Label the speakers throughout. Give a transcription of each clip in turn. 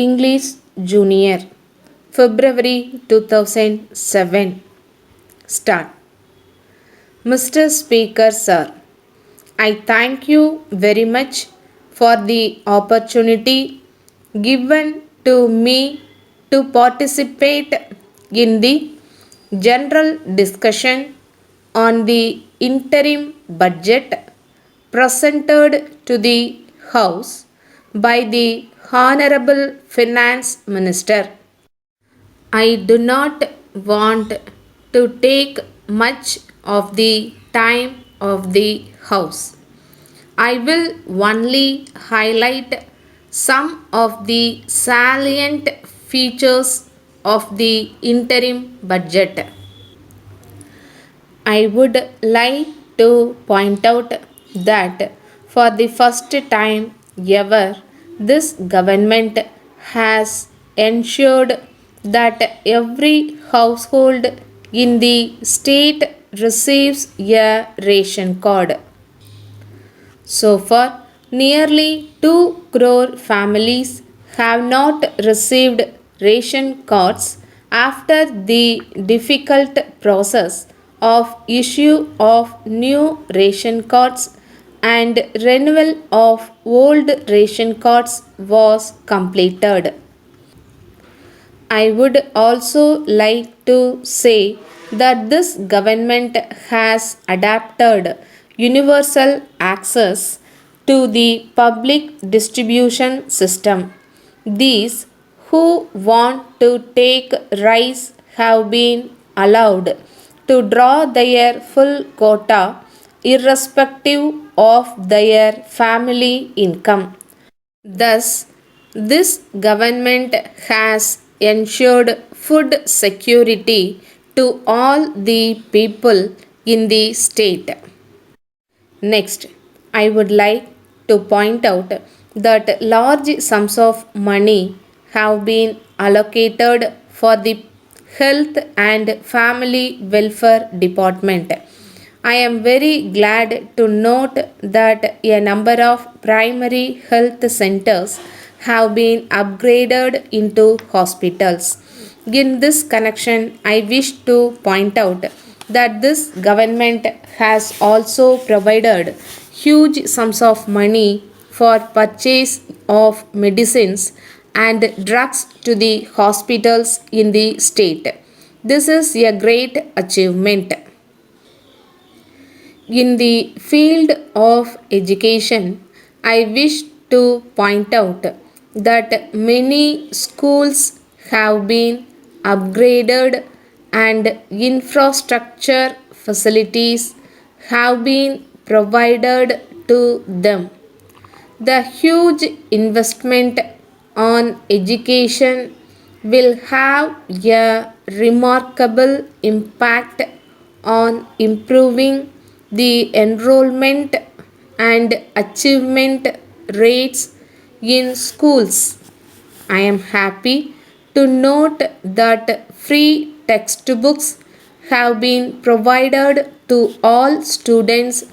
Speaker 1: English Junior, February 2007. Start. Mr. Speaker, Sir, I thank you very much for the opportunity given to me to participate in the general discussion on the interim budget presented to the House by the Honorable Finance Minister. I do not want to take much of the time of the House. I will only highlight some of the salient features of the interim budget. I would like to point out that for the first time ever, this government has ensured that every household in the state receives a ration card. So far, nearly 2 crore families have not received ration cards after the difficult process of issue of new ration cards and renewal of old ration cards was completed. I would also like to say that this government has adapted universal access to the public distribution system. These who want to take rice have been allowed to draw their full quota irrespective of their family income. Thus, this government has ensured food security to all the people in the state. Next, I would like to point out that large sums of money have been allocated for the Health and Family Welfare Department. I am very glad to note that a number of primary health centers have been upgraded into hospitals. In this connection, I wish to point out that this government has also provided huge sums of money for purchase of medicines and drugs to the hospitals in the state. This is a great achievement. In the field of education, I wish to point out that many schools have been upgraded and infrastructure facilities have been provided to them. The huge investment on education will have a remarkable impact on improving the enrollment and achievement rates in schools. I am happy to note that free textbooks have been provided to all students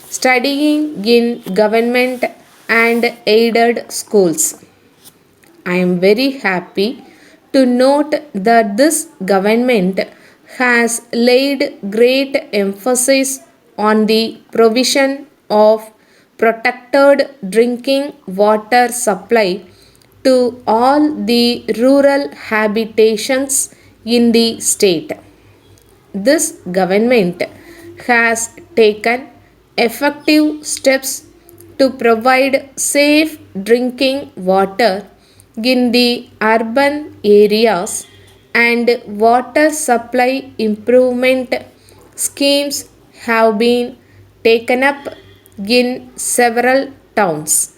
Speaker 1: studying in government and aided schools. I am very happy to note that this government has laid great emphasis on the provision of protected drinking water supply to all the rural habitations in the state. This government has taken effective steps to provide safe drinking water in the urban areas and water supply improvement schemes have been taken up in several towns.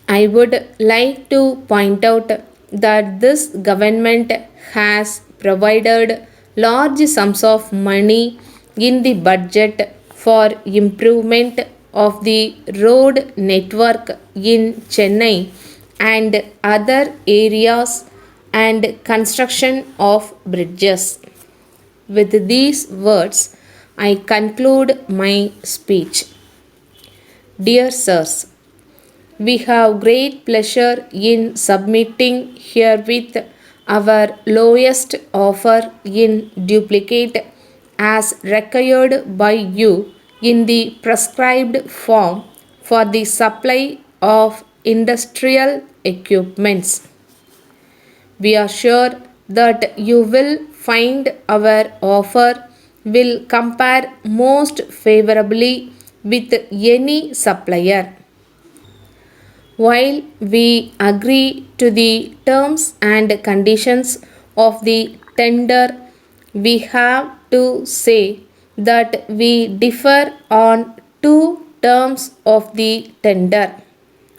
Speaker 1: I would like to point out that this government has provided large sums of money in the budget for improvement of the road network in Chennai and other areas and construction of bridges. With these words, I conclude my speech. Dear sirs, We have great pleasure in submitting herewith our lowest offer in duplicate as required by you in the prescribed form for the supply of industrial equipments. We are sure that you will find our offer will compare most favorably with any supplier. While we agree to the terms and conditions of the tender, we have to say that we differ on two terms of the tender.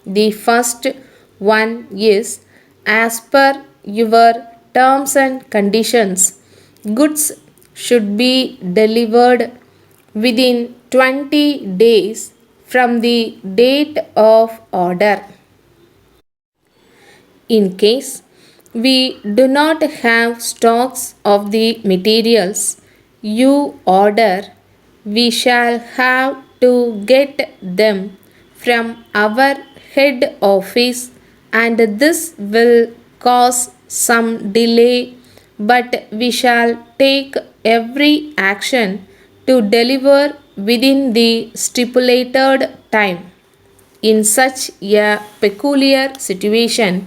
Speaker 1: The first one is, as per your terms and conditions, goods should be delivered within 20 days from the date of order. In case we do not have stocks of the materials you order, we shall have to get them from our head office, and this will cause some delay, but we shall take every action to deliver within the stipulated time. In such a peculiar situation,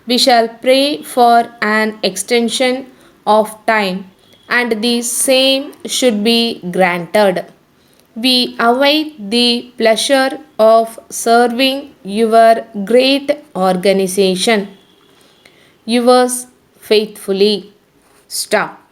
Speaker 1: we shall pray for an extension of time, and the same should be granted. We await the pleasure of serving your great organization. Yours faithfully. Stop.